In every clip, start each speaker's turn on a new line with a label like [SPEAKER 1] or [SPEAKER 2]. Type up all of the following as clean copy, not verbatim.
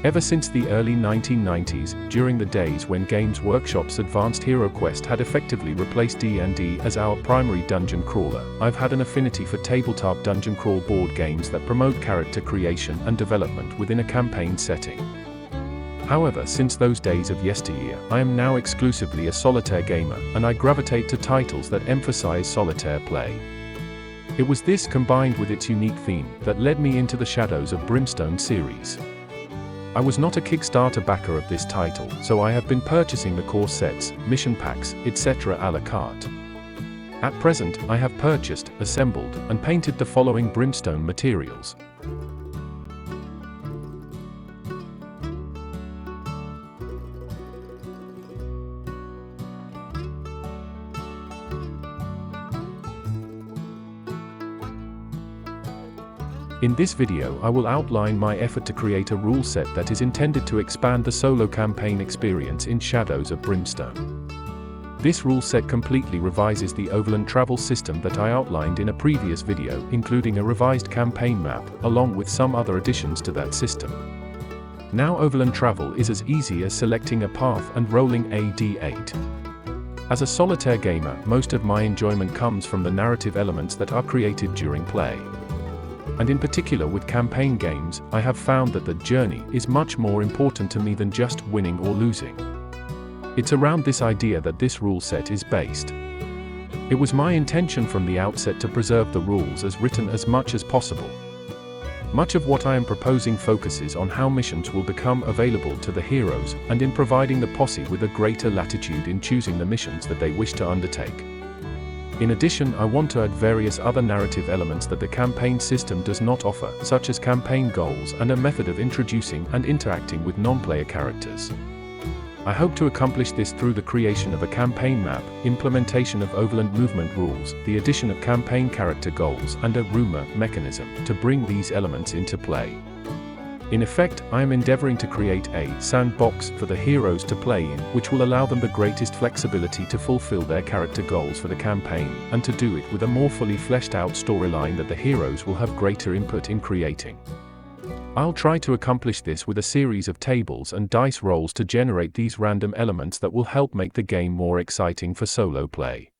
[SPEAKER 1] Ever since the early 1990s, during the days when Games Workshop's Advanced Hero Quest had effectively replaced D&D as our primary dungeon crawler, I've had an affinity for tabletop dungeon crawl board games that promote character creation and development within a campaign setting. However, since those days of yesteryear, I am now exclusively a solitaire gamer, and I gravitate to titles that emphasize solitaire play. It was this, combined with its unique theme, that led me into the Shadows of Brimstone series. I was not a Kickstarter backer of this title, so I have been purchasing the core sets, mission packs, etc. a la carte. At present, I have purchased, assembled, and painted the following Brimstone materials. In this video I will outline my effort to create a rule set that is intended to expand the solo campaign experience in Shadows of Brimstone. This rule set completely revises the Overland travel system that I outlined in a previous video, including a revised campaign map, along with some other additions to that system. Now Overland travel is as easy as selecting a path and rolling a d8. As a solitaire gamer, most of my enjoyment comes from the narrative elements that are created during play. And in particular with campaign games, I have found that the journey is much more important to me than just winning or losing. It's around this idea that this rule set is based. It was my intention from the outset to preserve the rules as written as much as possible. Much of what I am proposing focuses on how missions will become available to the heroes, and in providing the posse with a greater latitude in choosing the missions that they wish to undertake. In addition, I want to add various other narrative elements that the campaign system does not offer, such as campaign goals and a method of introducing and interacting with non-player characters. I hope to accomplish this through the creation of a campaign map, implementation of Overland movement rules, the addition of campaign character goals, and a rumor mechanism to bring these elements into play. In effect, I am endeavoring to create a sandbox for the heroes to play in, which will allow them the greatest flexibility to fulfill their character goals for the campaign, and to do it with a more fully fleshed out storyline that the heroes will have greater input in creating. I'll try to accomplish this with a series of tables and dice rolls to generate these random elements that will help make the game more exciting for solo play.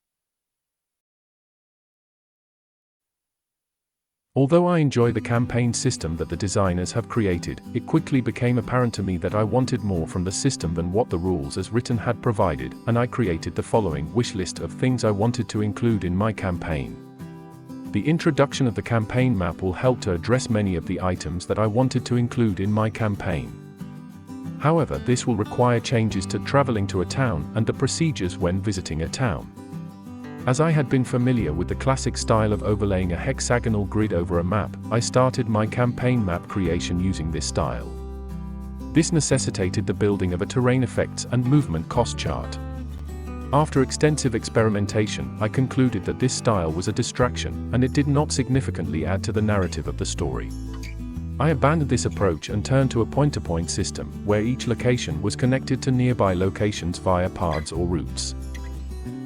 [SPEAKER 1] Although I enjoy the campaign system that the designers have created, it quickly became apparent to me that I wanted more from the system than what the rules as written had provided, and I created the following wish list of things I wanted to include in my campaign. The introduction of the campaign map will help to address many of the items that I wanted to include in my campaign. However, this will require changes to traveling to a town and the procedures when visiting a town. As I had been familiar with the classic style of overlaying a hexagonal grid over a map, I started my campaign map creation using this style. This necessitated the building of a terrain effects and movement cost chart. After extensive experimentation, I concluded that this style was a distraction, and it did not significantly add to the narrative of the story. I abandoned this approach and turned to a point-to-point system, where each location was connected to nearby locations via paths or routes.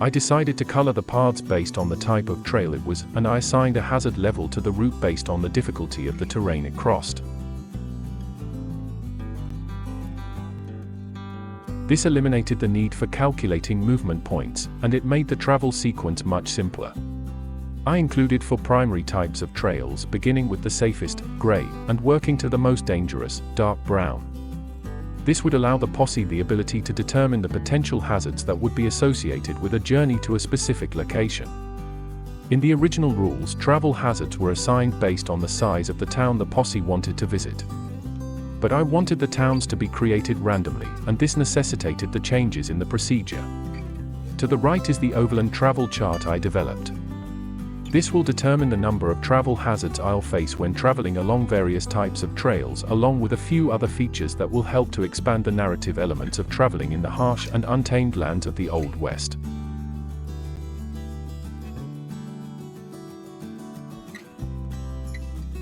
[SPEAKER 1] I decided to color the paths based on the type of trail it was, and I assigned a hazard level to the route based on the difficulty of the terrain it crossed. This eliminated the need for calculating movement points, and it made the travel sequence much simpler. I included 4 primary types of trails, beginning with the safest, gray, and working to the most dangerous, dark brown. This would allow the posse the ability to determine the potential hazards that would be associated with a journey to a specific location. In the original rules, travel hazards were assigned based on the size of the town the posse wanted to visit. But I wanted the towns to be created randomly, and this necessitated the changes in the procedure. To the right is the Overland travel chart I developed. This will determine the number of travel hazards I'll face when traveling along various types of trails, along with a few other features that will help to expand the narrative elements of traveling in the harsh and untamed lands of the Old West.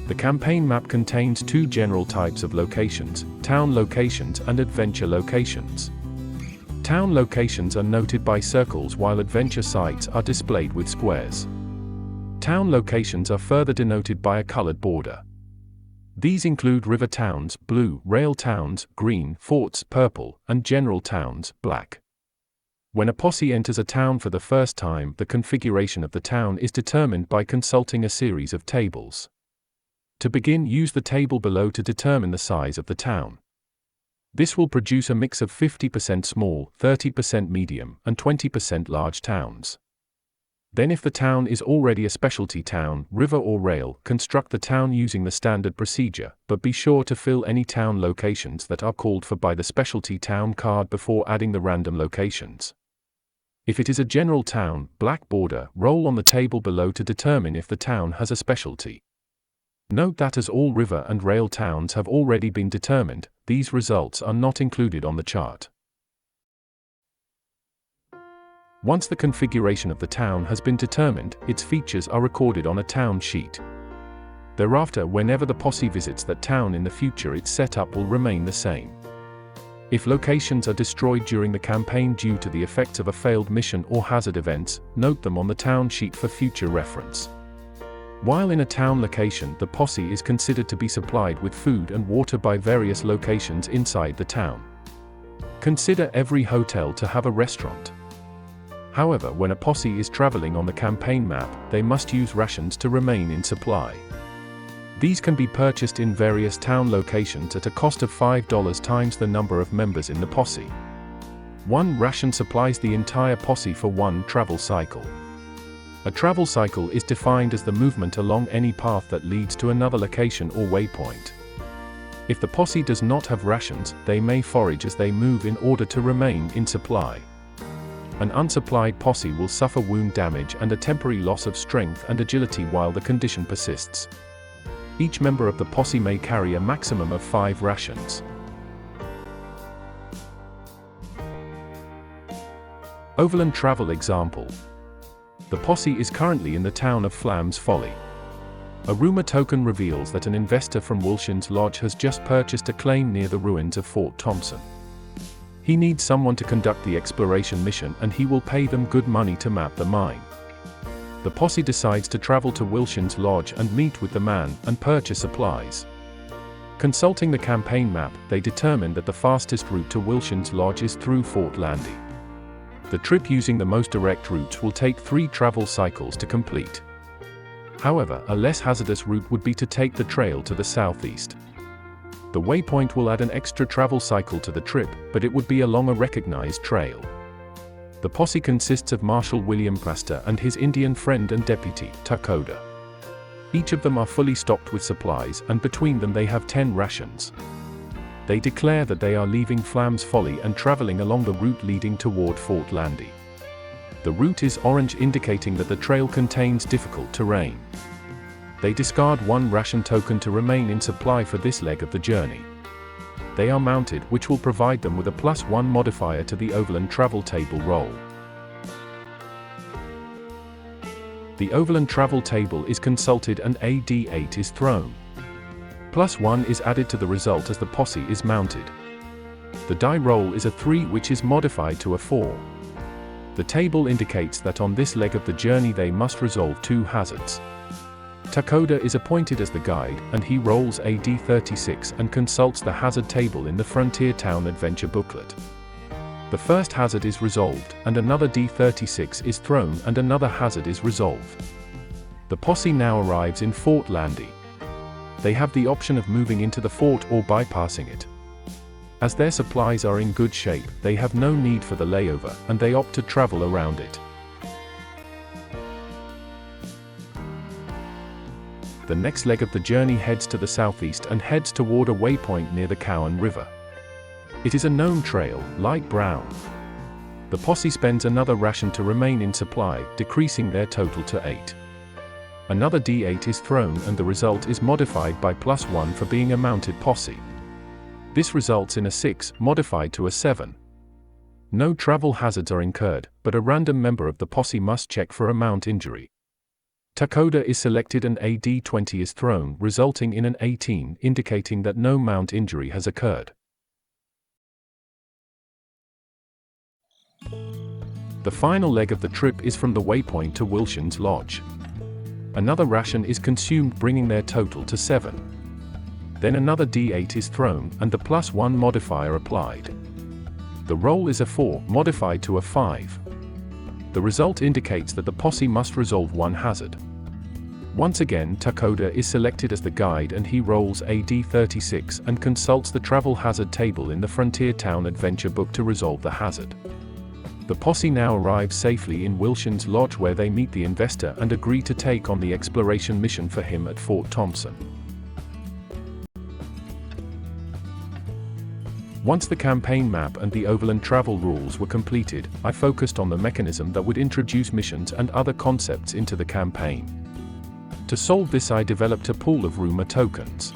[SPEAKER 1] The campaign map contains 2 general types of locations: town locations and adventure locations. Town locations are noted by circles, while adventure sites are displayed with squares. Town locations are further denoted by a colored border. These include river towns, blue, rail towns, green, forts, purple, and general towns, black. When a posse enters a town for the first time, the configuration of the town is determined by consulting a series of tables. To begin, use the table below to determine the size of the town. This will produce a mix of 50% small, 30% medium, and 20% large towns. Then, if the town is already a specialty town, river or rail, construct the town using the standard procedure, but be sure to fill any town locations that are called for by the specialty town card before adding the random locations. If it is a general town, black border, roll on the table below to determine if the town has a specialty. Note that as all river and rail towns have already been determined, these results are not included on the chart. Once the configuration of the town has been determined, its features are recorded on a town sheet. Thereafter, whenever the posse visits that town in the future, its setup will remain the same. If locations are destroyed during the campaign due to the effects of a failed mission or hazard events, note them on the town sheet for future reference. While in a town location, the posse is considered to be supplied with food and water by various locations inside the town. Consider every hotel to have a restaurant. However, when a posse is traveling on the campaign map, they must use rations to remain in supply. These can be purchased in various town locations at a cost of $5 times the number of members in the posse. One ration supplies the entire posse for one travel cycle. A travel cycle is defined as the movement along any path that leads to another location or waypoint. If the posse does not have rations, they may forage as they move in order to remain in supply. An unsupplied posse will suffer wound damage and a temporary loss of strength and agility while the condition persists. Each member of the posse may carry a maximum of 5 rations. Overland travel example. The posse is currently in the town of Flam's Folly. A rumor token reveals that an investor from Wilshin's Lodge has just purchased a claim near the ruins of Fort Thompson. He needs someone to conduct the exploration mission, and he will pay them good money to map the mine. The posse decides to travel to Wilshin's Lodge and meet with the man and purchase supplies. Consulting the campaign map, they determine that the fastest route to Wilshin's Lodge is through Fort Landy. The trip using the most direct routes will take 3 travel cycles to complete. However, a less hazardous route would be to take the trail to the southeast. The waypoint will add an extra travel cycle to the trip, but it would be along a recognized trail. The posse consists of Marshal William Pastor and his Indian friend and deputy, Takoda. Each of them are fully stocked with supplies, and between them they have 10 rations. They declare that they are leaving Flam's Folly and traveling along the route leading toward Fort Landy. The route is orange, indicating that the trail contains difficult terrain. They discard 1 ration token to remain in supply for this leg of the journey. They are mounted, which will provide them with a +1 modifier to the Overland travel table roll. The Overland travel table is consulted and a D8 is thrown. +1 is added to the result as the posse is mounted. The die roll is a 3, which is modified to a 4. The table indicates that on this leg of the journey they must resolve 2 hazards. Takoda is appointed as the guide, and he rolls a D36 and consults the hazard table in the Frontier Town Adventure booklet. The first hazard is resolved, and another D36 is thrown and another hazard is resolved. The posse now arrives in Fort Landy. They have the option of moving into the fort or bypassing it. As their supplies are in good shape, they have no need for the layover, and they opt to travel around it. The next leg of the journey heads to the southeast and heads toward a waypoint near the Cowan River. It is a known trail, light brown. The posse spends another ration to remain in supply, decreasing their total to 8. Another D8 is thrown and the result is modified by +1 for being a mounted posse. This results in a 6, modified to a 7. No travel hazards are incurred, but a random member of the posse must check for a mount injury. Takoda is selected and a D20 is thrown, resulting in an 18, indicating that no mount injury has occurred. The final leg of the trip is from the waypoint to Wilshin's Lodge. Another ration is consumed, bringing their total to 7. Then another D8 is thrown, and the +1 modifier applied. The roll is a 4, modified to a 5. The result indicates that the posse must resolve one hazard. Once again, Takoda is selected as the guide and he rolls a D36 and consults the travel hazard table in the Frontier Town adventure book to resolve the hazard. The posse now arrives safely in Wilson's lodge, where they meet the investor and agree to take on the exploration mission for him at Fort Thompson. Once the campaign map and the Overland travel rules were completed, I focused on the mechanism that would introduce missions and other concepts into the campaign. To solve this, I developed a pool of rumor tokens.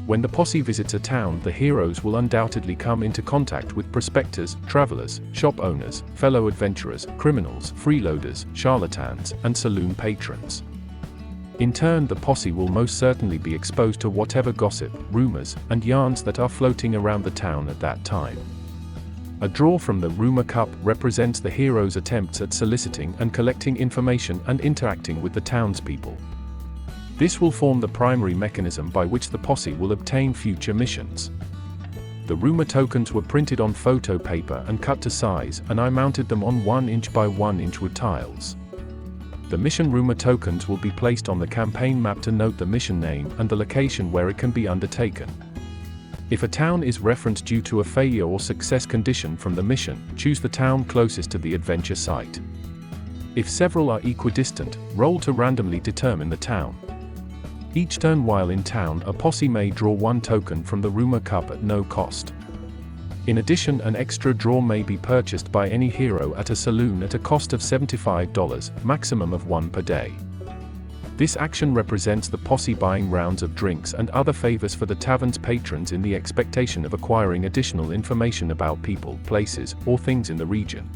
[SPEAKER 1] When the posse visits a town, the heroes will undoubtedly come into contact with prospectors, travelers, shop owners, fellow adventurers, criminals, freeloaders, charlatans, and saloon patrons. In turn, the posse will most certainly be exposed to whatever gossip, rumors, and yarns that are floating around the town at that time. A draw from the Rumor Cup represents the heroes' attempts at soliciting and collecting information and interacting with the townspeople. This will form the primary mechanism by which the posse will obtain future missions. The rumor tokens were printed on photo paper and cut to size, and I mounted them on 1" by 1" wood tiles. The mission rumor tokens will be placed on the campaign map to note the mission name and the location where it can be undertaken. If a town is referenced due to a failure or success condition from the mission, choose the town closest to the adventure site. If several are equidistant, roll to randomly determine the town. Each turn while in town, a posse may draw one token from the rumor cup at no cost. In addition, an extra draw may be purchased by any hero at a saloon at a cost of $75, maximum of 1 per day. This action represents the posse buying rounds of drinks and other favors for the tavern's patrons in the expectation of acquiring additional information about people, places, or things in the region.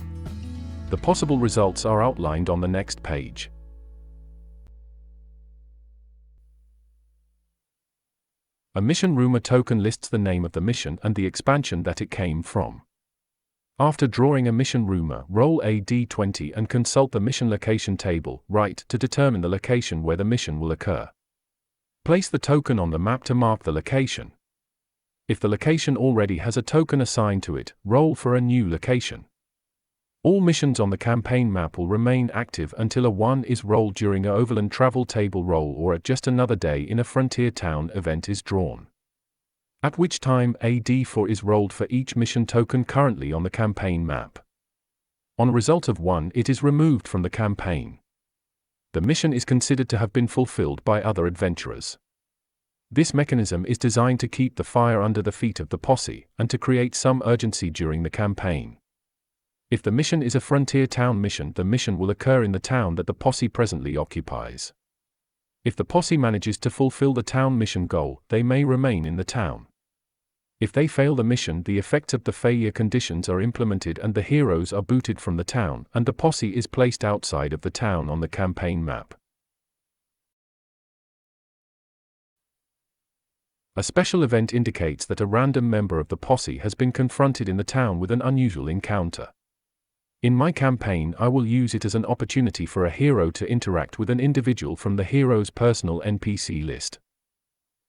[SPEAKER 1] The possible results are outlined on the next page. A mission rumor token lists the name of the mission and the expansion that it came from. After drawing a mission rumor, roll a d20 and consult the mission location table, right, to determine the location where the mission will occur. Place the token on the map to mark the location. If the location already has a token assigned to it, roll for a new location. All missions on the campaign map will remain active until a 1 is rolled during a Overland travel table roll or at just another day in a Frontier Town event is drawn. At which time a d4 is rolled for each mission token currently on the campaign map. On a result of 1, it is removed from the campaign. The mission is considered to have been fulfilled by other adventurers. This mechanism is designed to keep the fire under the feet of the posse, and to create some urgency during the campaign. If the mission is a Frontier Town mission, the mission will occur in the town that the posse presently occupies. If the posse manages to fulfill the town mission goal, they may remain in the town. If they fail the mission, the effects of the failure conditions are implemented and the heroes are booted from the town, and the posse is placed outside of the town on the campaign map. A special event indicates that a random member of the posse has been confronted in the town with an unusual encounter. In my campaign, I will use it as an opportunity for a hero to interact with an individual from the hero's personal NPC list.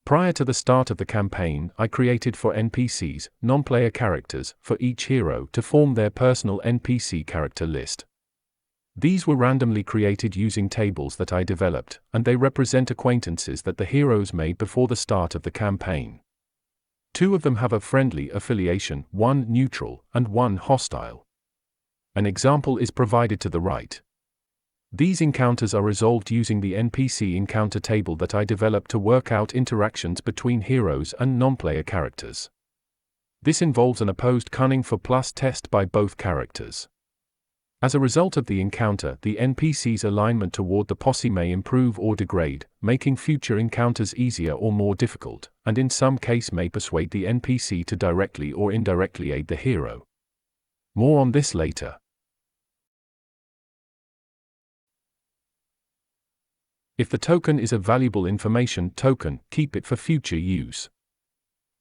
[SPEAKER 1] Prior to the start of the campaign, I created 4 NPCs, non-player characters, for each hero to form their personal NPC character list. These were randomly created using tables that I developed, and they represent acquaintances that the heroes made before the start of the campaign. 2 of them have a friendly affiliation, 1 neutral, and 1 hostile. An example is provided to the right. These encounters are resolved using the NPC encounter table that I developed to work out interactions between heroes and non-player characters. This involves an opposed cunning for plus test by both characters. As a result of the encounter, the NPC's alignment toward the posse may improve or degrade, making future encounters easier or more difficult, and in some case may persuade the NPC to directly or indirectly aid the hero. More on this later. If the token is a valuable information token, keep it for future use.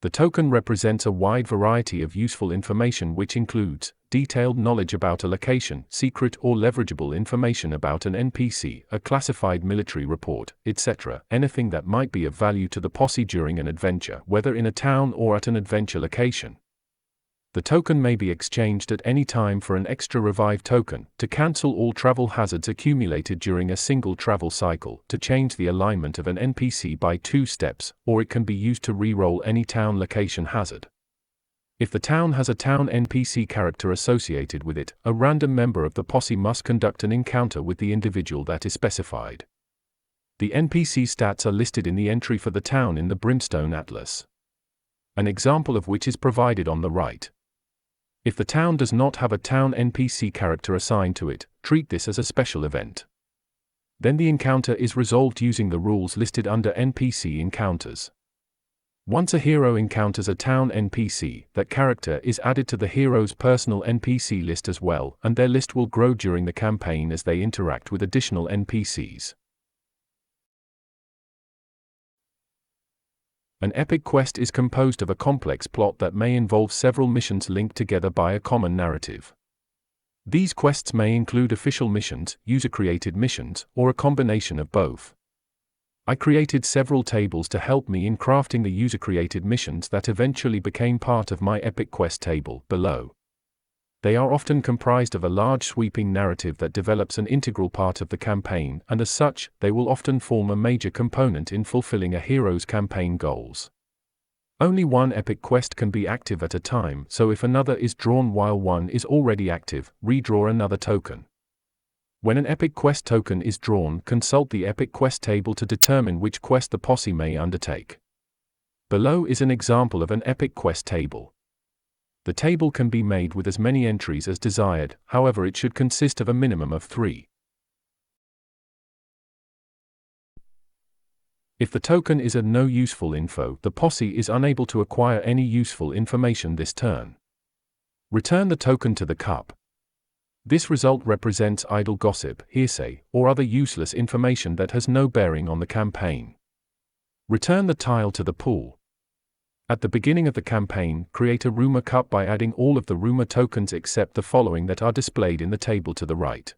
[SPEAKER 1] The token represents a wide variety of useful information which includes detailed knowledge about a location, secret or leverageable information about an NPC, a classified military report, etc., anything that might be of value to the posse during an adventure, whether in a town or at an adventure location. The token may be exchanged at any time for an extra revive token, to cancel all travel hazards accumulated during a single travel cycle, to change the alignment of an NPC by 2 steps, or it can be used to re-roll any town location hazard. If the town has a town NPC character associated with it, a random member of the posse must conduct an encounter with the individual that is specified. The NPC stats are listed in the entry for the town in the Brimstone Atlas, an example of which is provided on the right. If the town does not have a town NPC character assigned to it, treat this as a special event. Then the encounter is resolved using the rules listed under NPC encounters. Once a hero encounters a town NPC, that character is added to the hero's personal NPC list as well, and their list will grow during the campaign as they interact with additional NPCs. An epic quest is composed of a complex plot that may involve several missions linked together by a common narrative. These quests may include official missions, user-created missions, or a combination of both. I created several tables to help me in crafting the user-created missions that eventually became part of my epic quest table below. They are often comprised of a large sweeping narrative that develops an integral part of the campaign, and as such, they will often form a major component in fulfilling a hero's campaign goals. Only one epic quest can be active at a time, so if another is drawn while one is already active, redraw another token. When an epic quest token is drawn, consult the epic quest table to determine which quest the posse may undertake. Below is an example of an epic quest table. The table can be made with as many entries as desired, however it should consist of a minimum of 3. If the token is of no useful info, the posse is unable to acquire any useful information this turn. Return the token to the cup. This result represents idle gossip, hearsay, or other useless information that has no bearing on the campaign. Return the tile to the pool. At the beginning of the campaign, create a rumor cup by adding all of the rumor tokens except the following that are displayed in the table to the right.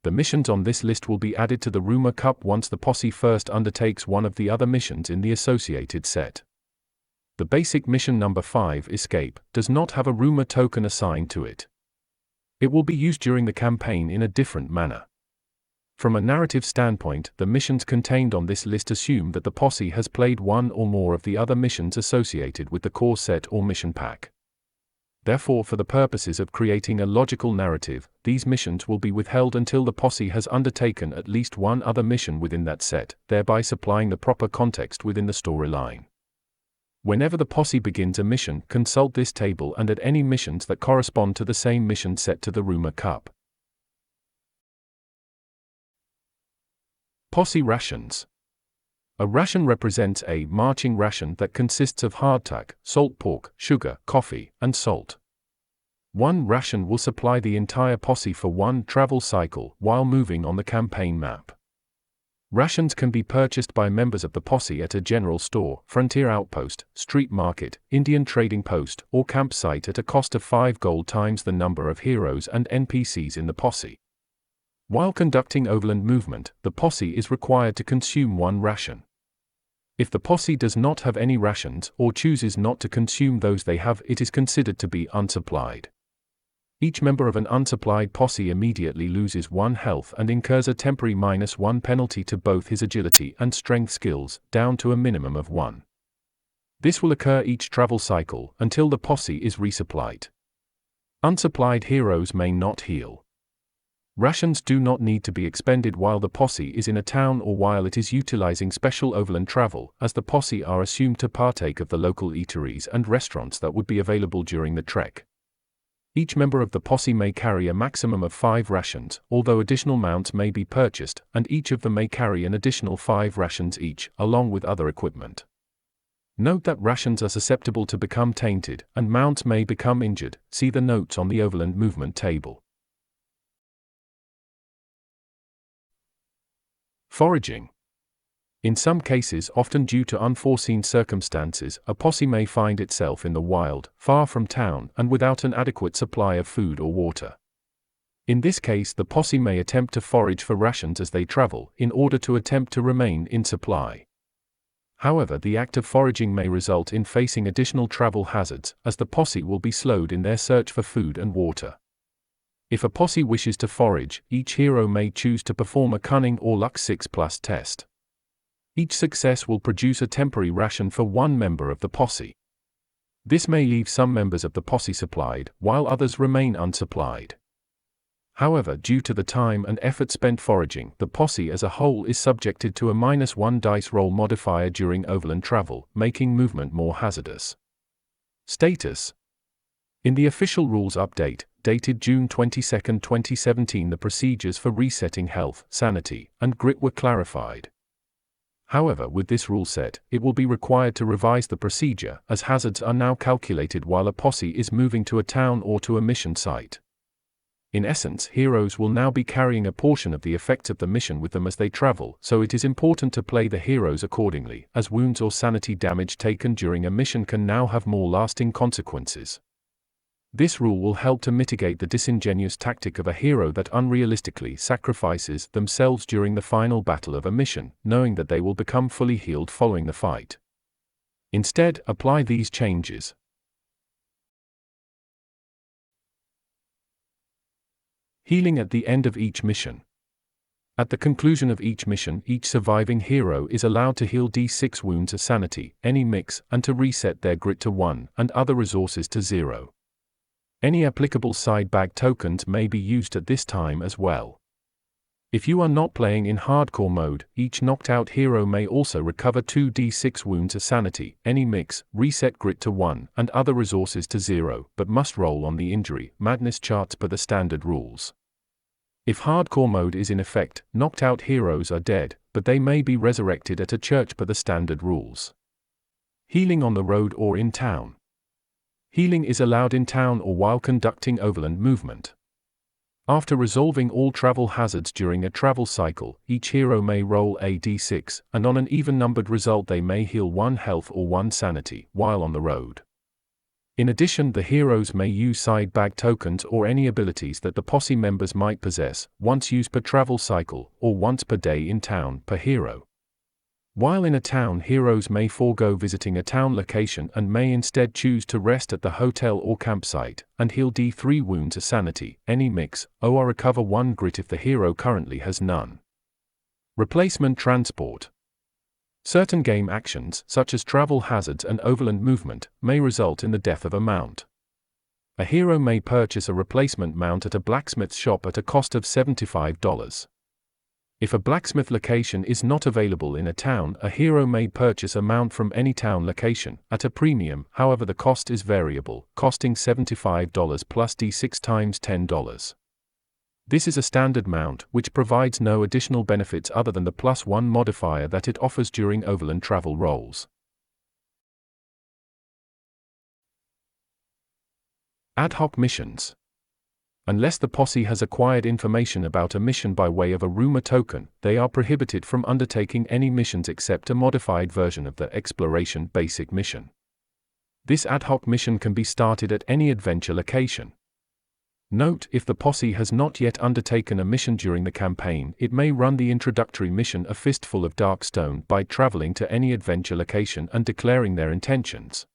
[SPEAKER 1] The missions on this list will be added to the rumor cup once the posse first undertakes one of the other missions in the associated set. The basic mission number 5, Escape, does not have a rumor token assigned to it. It will be used during the campaign in a different manner. From a narrative standpoint, the missions contained on this list assume that the posse has played one or more of the other missions associated with the core set or mission pack. Therefore, for the purposes of creating a logical narrative, these missions will be withheld until the posse has undertaken at least one other mission within that set, thereby supplying the proper context within the storyline. Whenever the posse begins a mission, consult this table and add any missions that correspond to the same mission set to the rumor cup. Posse rations. A ration represents a marching ration that consists of hardtack, salt pork, sugar, coffee, and salt. One ration will supply the entire posse for one travel cycle while moving on the campaign map. Rations can be purchased by members of the posse at a general store, frontier outpost, street market, Indian trading post, or campsite at a cost of 5 gold times the number of heroes and NPCs in the posse. While conducting overland movement, the posse is required to consume one ration. If the posse does not have any rations, or chooses not to consume those they have, it is considered to be unsupplied. Each member of an unsupplied posse immediately loses 1 health and incurs a temporary -1 penalty to both his agility and strength skills, down to a minimum of 1. This will occur each travel cycle, until the posse is resupplied. Unsupplied heroes may not heal. Rations do not need to be expended while the posse is in a town or while it is utilizing special overland travel, as the posse are assumed to partake of the local eateries and restaurants that would be available during the trek. Each member of the posse may carry a maximum of 5 rations, although additional mounts may be purchased, and each of them may carry an additional 5 rations each, along with other equipment. Note that rations are susceptible to become tainted, and mounts may become injured. See the notes on the overland movement table. Foraging. In some cases, often due to unforeseen circumstances, a posse may find itself in the wild, far from town, and without an adequate supply of food or water. In this case, the posse may attempt to forage for rations as they travel, in order to attempt to remain in supply. However, the act of foraging may result in facing additional travel hazards, as the posse will be slowed in their search for food and water. If a posse wishes to forage, each hero may choose to perform a cunning or luck 6+ test. Each success will produce a temporary ration for one member of the posse. This may leave some members of the posse supplied, while others remain unsupplied. However, due to the time and effort spent foraging, the posse as a whole is subjected to a -1 dice roll modifier during overland travel, making movement more hazardous. Status: in the official rules update, dated June 22, 2017, the procedures for resetting health, sanity, and grit were clarified. However, with this rule set, it will be required to revise the procedure, as hazards are now calculated while a posse is moving to a town or to a mission site. In essence, heroes will now be carrying a portion of the effects of the mission with them as they travel, so it is important to play the heroes accordingly, as wounds or sanity damage taken during a mission can now have more lasting consequences. This rule will help to mitigate the disingenuous tactic of a hero that unrealistically sacrifices themselves during the final battle of a mission, knowing that they will become fully healed following the fight. Instead, apply these changes. Healing at the end of each mission. At the conclusion of each mission, each surviving hero is allowed to heal D6 wounds of sanity, any mix, and to reset their grit to 1, and other resources to 0. Any applicable side bag tokens may be used at this time as well. If you are not playing in hardcore mode, each knocked out hero may also recover 2d6 wounds of sanity, any mix, reset grit to 1, and other resources to 0, but must roll on the injury madness charts per the standard rules. If hardcore mode is in effect, knocked out heroes are dead, but they may be resurrected at a church per the standard rules. Healing on the road or in town. Healing is allowed in town or while conducting overland movement. After resolving all travel hazards during a travel cycle, each hero may roll a d6, and on an even-numbered result they may heal 1 health or 1 sanity, while on the road. In addition, the heroes may use side bag tokens or any abilities that the posse members might possess, once used per travel cycle, or once per day in town per hero. While in a town, heroes may forego visiting a town location and may instead choose to rest at the hotel or campsite, and heal D3 wounds of sanity, any mix, or recover 1 grit if the hero currently has none. Replacement transport. Certain game actions, such as travel hazards and overland movement, may result in the death of a mount. A hero may purchase a replacement mount at a blacksmith shop at a cost of $75. If a blacksmith location is not available in a town, a hero may purchase a mount from any town location, at a premium, however the cost is variable, costing $75 plus D6 times $10. This is a standard mount, which provides no additional benefits other than the +1 modifier that it offers during overland travel rolls. Ad hoc missions. Unless the posse has acquired information about a mission by way of a rumor token, they are prohibited from undertaking any missions except a modified version of the Exploration Basic mission. This ad hoc mission can be started at any adventure location. Note, if the posse has not yet undertaken a mission during the campaign, it may run the introductory mission A Fistful of Dark Stone by traveling to any adventure location and declaring their intentions.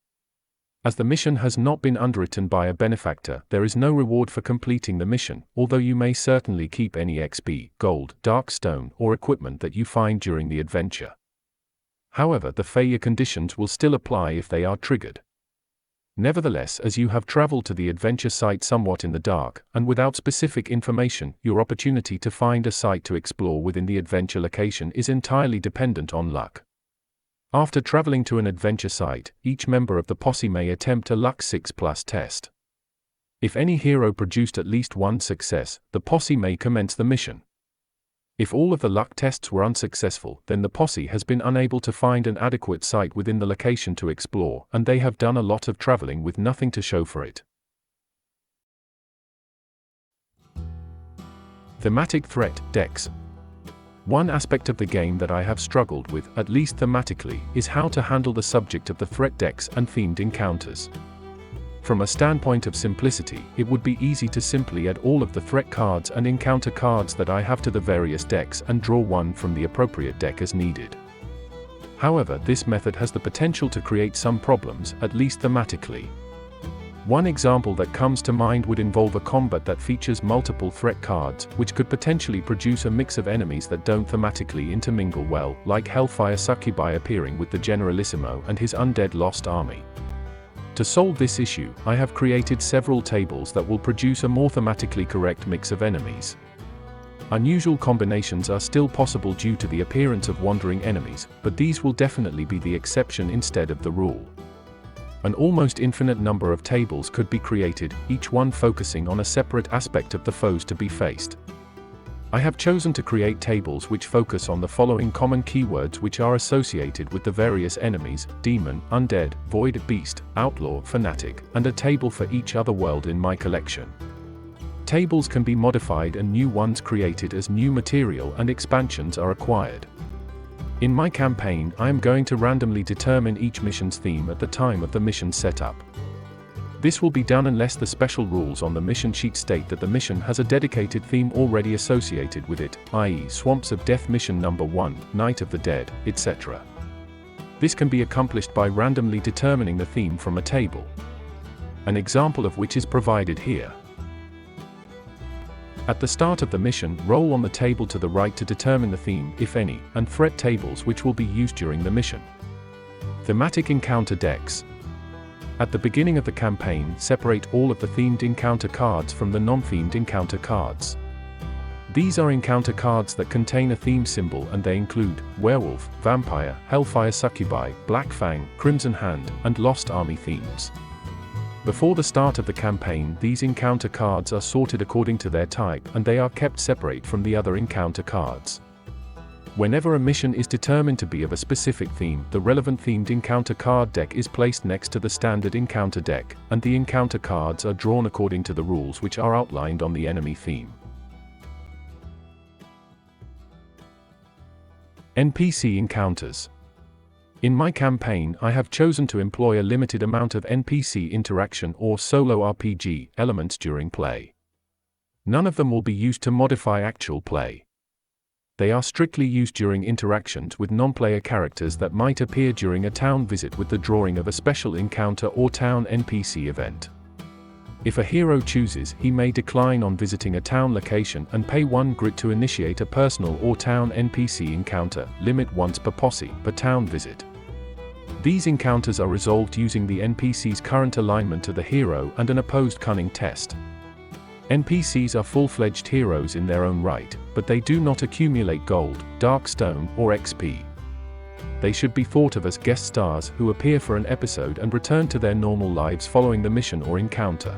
[SPEAKER 1] As the mission has not been underwritten by a benefactor, there is no reward for completing the mission, although you may certainly keep any XP, gold, dark stone, or equipment that you find during the adventure. However, the failure conditions will still apply if they are triggered. Nevertheless, as you have traveled to the adventure site somewhat in the dark, and without specific information, your opportunity to find a site to explore within the adventure location is entirely dependent on luck. After traveling to an adventure site, each member of the posse may attempt a luck 6+ test. If any hero produced at least 1 success, the posse may commence the mission. If all of the luck tests were unsuccessful, then the posse has been unable to find an adequate site within the location to explore, and they have done a lot of traveling with nothing to show for it. Thematic threat decks. One aspect of the game that I have struggled with, at least thematically, is how to handle the subject of the threat decks and themed encounters. From a standpoint of simplicity, it would be easy to simply add all of the threat cards and encounter cards that I have to the various decks and draw one from the appropriate deck as needed. However, this method has the potential to create some problems, at least thematically. One example that comes to mind would involve a combat that features multiple threat cards, which could potentially produce a mix of enemies that don't thematically intermingle well, like Hellfire Succubi appearing with the Generalissimo and his undead Lost Army. To solve this issue, I have created several tables that will produce a more thematically correct mix of enemies. Unusual combinations are still possible due to the appearance of wandering enemies, but these will definitely be the exception instead of the rule. An almost infinite number of tables could be created, each one focusing on a separate aspect of the foes to be faced. I have chosen to create tables which focus on the following common keywords which are associated with the various enemies: demon, undead, void, beast, outlaw, fanatic, and a table for each other world in my collection. Tables can be modified and new ones created as new material and expansions are acquired. In my campaign, I am going to randomly determine each mission's theme at the time of the mission setup. This will be done unless the special rules on the mission sheet state that the mission has a dedicated theme already associated with it, i.e. Swamps of Death Mission Number 1, Night of the Dead, etc. This can be accomplished by randomly determining the theme from a table. An example of which is provided here. At the start of the mission, roll on the table to the right to determine the theme, if any, and threat tables which will be used during the mission. Thematic encounter decks. At the beginning of the campaign, separate all of the themed encounter cards from the non-themed encounter cards. These are encounter cards that contain a theme symbol and they include Werewolf, Vampire, Hellfire Succubi, Black Fang, Crimson Hand, and Lost Army themes. Before the start of the campaign, these encounter cards are sorted according to their type and they are kept separate from the other encounter cards. Whenever a mission is determined to be of a specific theme, the relevant themed encounter card deck is placed next to the standard encounter deck, and the encounter cards are drawn according to the rules which are outlined on the enemy theme. NPC encounters. In my campaign, I have chosen to employ a limited amount of NPC interaction or solo RPG elements during play. None of them will be used to modify actual play. They are strictly used during interactions with non-player characters that might appear during a town visit with the drawing of a special encounter or town NPC event. If a hero chooses, he may decline on visiting a town location and pay 1 grit to initiate a personal or town NPC encounter, limit once per posse, per town visit. These encounters are resolved using the NPC's current alignment to the hero and an opposed cunning test. NPCs are full-fledged heroes in their own right, but they do not accumulate gold, dark stone, or XP. They should be thought of as guest stars who appear for an episode and return to their normal lives following the mission or encounter.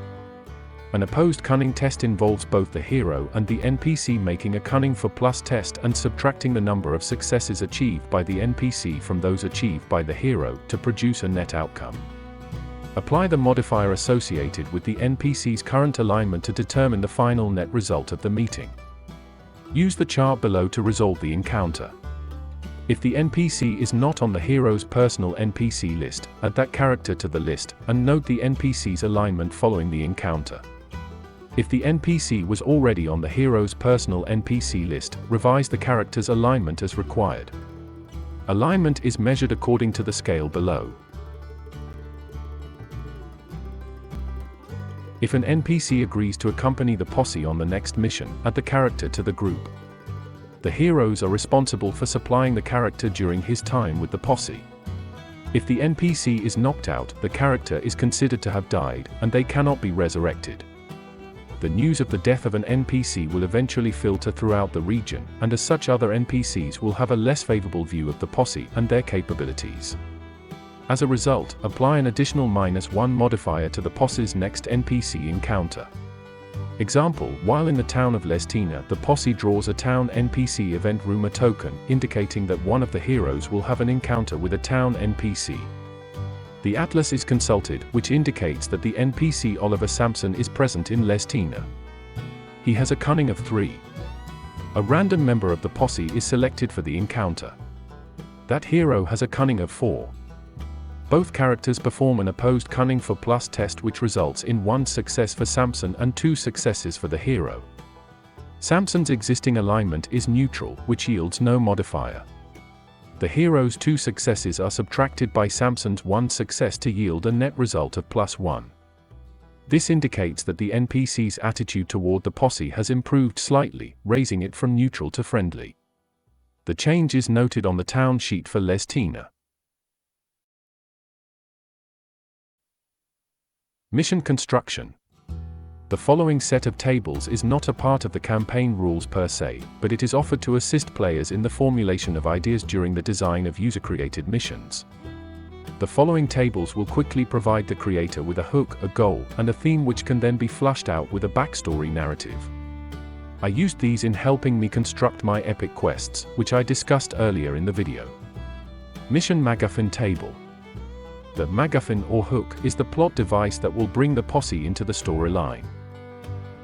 [SPEAKER 1] An opposed cunning test involves both the hero and the NPC making a cunning for plus test and subtracting the number of successes achieved by the NPC from those achieved by the hero to produce a net outcome. Apply the modifier associated with the NPC's current alignment to determine the final net result of the meeting. Use the chart below to resolve the encounter. If the NPC is not on the hero's personal NPC list, add that character to the list, and note the NPC's alignment following the encounter. If the NPC was already on the hero's personal NPC list, revise the character's alignment as required. Alignment is measured according to the scale below. If an NPC agrees to accompany the posse on the next mission, add the character to the group. The heroes are responsible for supplying the character during his time with the posse. If the NPC is knocked out, the character is considered to have died, and they cannot be resurrected. The news of the death of an NPC will eventually filter throughout the region, and as such other NPCs will have a less favorable view of the posse and their capabilities. As a result, apply an additional -1 modifier to the posse's next NPC encounter. Example, while in the town of Lestina, the posse draws a town NPC event rumor token, indicating that one of the heroes will have an encounter with a town NPC. The atlas is consulted, which indicates that the NPC Oliver Sampson is present in Lestina. He has a cunning of 3. A random member of the posse is selected for the encounter. That hero has a cunning of 4. Both characters perform an opposed cunning for plus test, which results in 1 success for Samson and 2 successes for the hero. Samson's existing alignment is neutral, which yields no modifier. The hero's 2 successes are subtracted by Samson's 1 success to yield a net result of +1. This indicates that the NPC's attitude toward the posse has improved slightly, raising it from neutral to friendly. The change is noted on the town sheet for Lestina. Mission construction. The following set of tables is not a part of the campaign rules per se, but it is offered to assist players in the formulation of ideas during the design of user-created missions. The following tables will quickly provide the creator with a hook, a goal, and a theme, which can then be flushed out with a backstory narrative. I used these in helping me construct my epic quests, which I discussed earlier in the video. Mission MacGuffin table. The MacGuffin or hook is the plot device that will bring the posse into the storyline.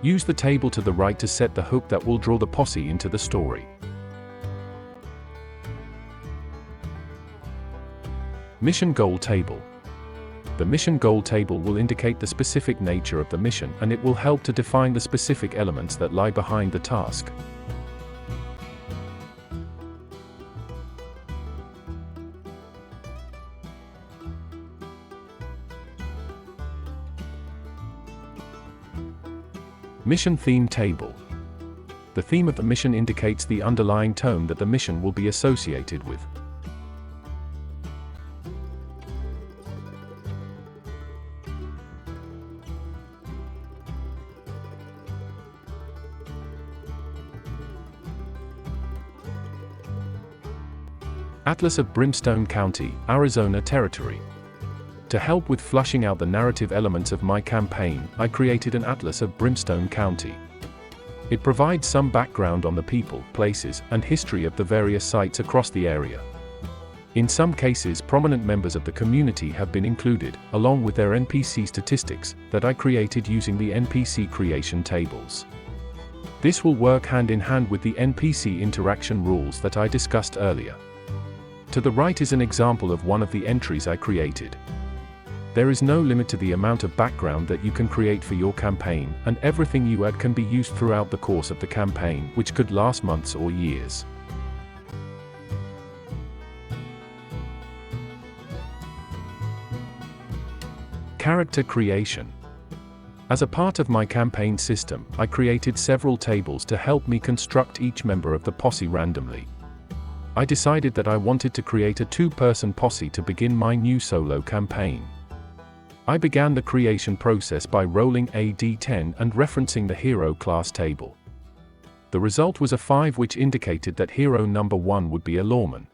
[SPEAKER 1] Use the table to the right to set the hook that will draw the posse into the story. Mission goal table. The mission goal table will indicate the specific nature of the mission, and it will help to define the specific elements that lie behind the task. Mission theme table. The theme of the mission indicates the underlying tone that the mission will be associated with. Atlas of Brimstone County, Arizona Territory. To help with flushing out the narrative elements of my campaign, I created an Atlas of Brimstone County. It provides some background on the people, places, and history of the various sites across the area. In some cases, prominent members of the community have been included, along with their NPC statistics, that I created using the NPC creation tables. This will work hand in hand with the NPC interaction rules that I discussed earlier. To the right is an example of one of the entries I created. There is no limit to the amount of background that you can create for your campaign, and everything you add can be used throughout the course of the campaign, which could last months or years. Character creation. As a part of my campaign system, I created several tables to help me construct each member of the posse randomly. I decided that I wanted to create a 2-person posse to begin my new solo campaign. I began the creation process by rolling a d10 and referencing the hero class table. The result was a 5, which indicated that hero number 1 would be a lawman.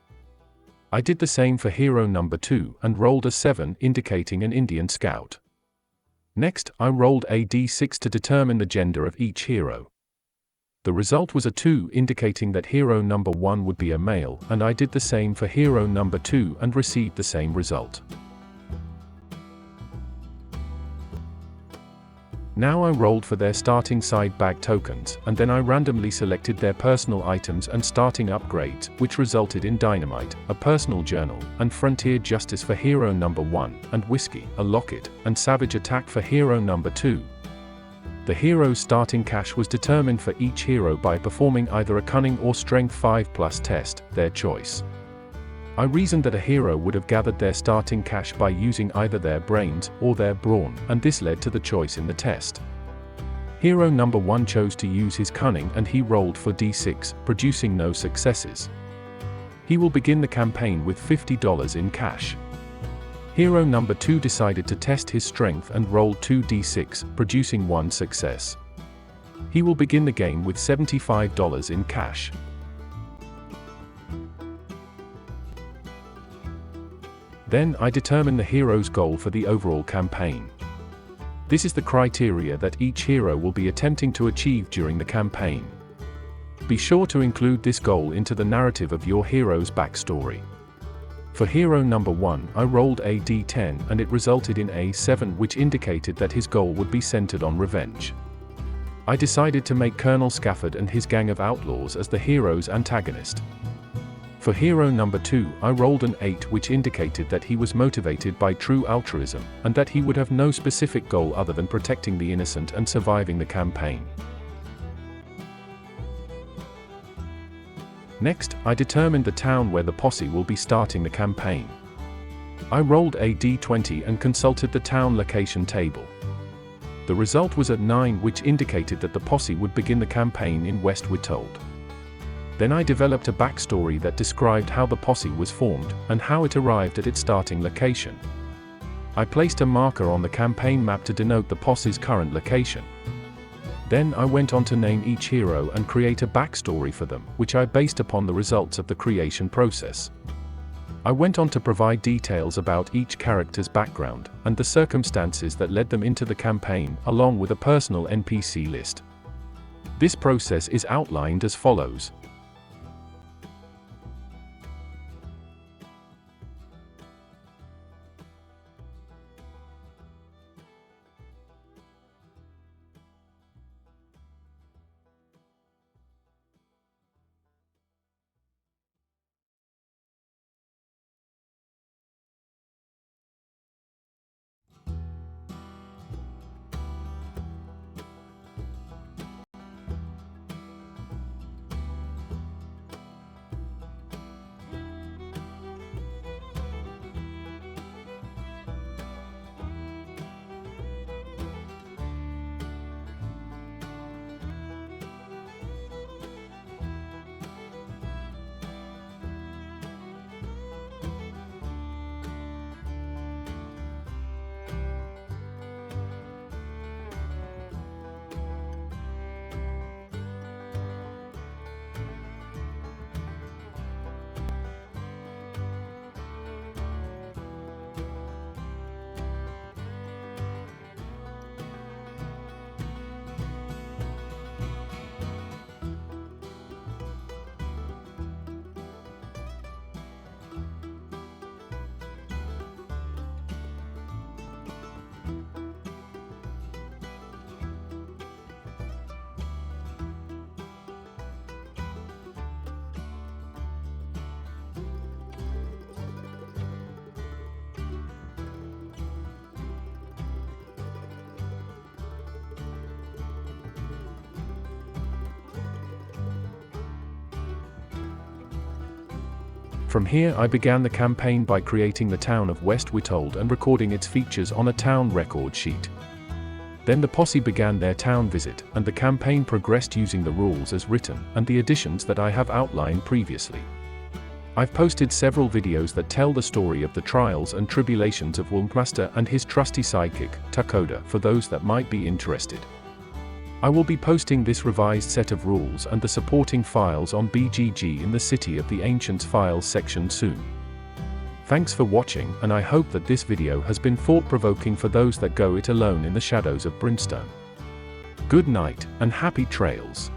[SPEAKER 1] I did the same for hero number 2 and rolled a 7, indicating an Indian scout. Next, I rolled a d6 to determine the gender of each hero. The result was a 2, indicating that hero number 1 would be a male, and I did the same for hero number 2 and received the same result. Now I rolled for their starting side bag tokens, and then I randomly selected their personal items and starting upgrades, which resulted in dynamite, a personal journal, and frontier justice for hero number 1, and whiskey, a locket, and savage attack for hero number 2. The hero's starting cash was determined for each hero by performing either a cunning or strength 5+ test, their choice. I reasoned that a hero would have gathered their starting cash by using either their brains or their brawn, and this led to the choice in the test. Hero number 1 chose to use his cunning, and he rolled for d6, producing no successes. He will begin the campaign with $50 in cash. Hero number 2 decided to test his strength and rolled 2d6, producing 1 success. He will begin the game with $75 in cash. Then I determine the hero's goal for the overall campaign. This is the criteria that each hero will be attempting to achieve during the campaign. Be sure to include this goal into the narrative of your hero's backstory. For hero number 1, I rolled a d10 and it resulted in a 7, which indicated that his goal would be centered on revenge. I decided to make Colonel Scafford and his gang of outlaws as the hero's antagonist. For hero number 2, I rolled an 8, which indicated that he was motivated by true altruism, and that he would have no specific goal other than protecting the innocent and surviving the campaign. Next, I determined the town where the posse will be starting the campaign. I rolled a d20 and consulted the town location table. The result was at 9, which indicated that the posse would begin the campaign in West Witold. Then I developed a backstory that described how the posse was formed, and how it arrived at its starting location. I placed a marker on the campaign map to denote the posse's current location. Then I went on to name each hero and create a backstory for them, which I based upon the results of the creation process. I went on to provide details about each character's background, and the circumstances that led them into the campaign, along with a personal NPC list. This process is outlined as follows. From here I began the campaign by creating the town of West Witold and recording its features on a town record sheet. Then the posse began their town visit, and the campaign progressed using the rules as written, and the additions that I have outlined previously. I've posted several videos that tell the story of the trials and tribulations of Wolfmaster and his trusty sidekick, Takoda, for those that might be interested. I will be posting this revised set of rules and the supporting files on BGG in the City of the Ancients files section soon. Thanks for watching, and I hope that this video has been thought-provoking for those that go it alone in the shadows of Brimstone. Good night, and happy trails.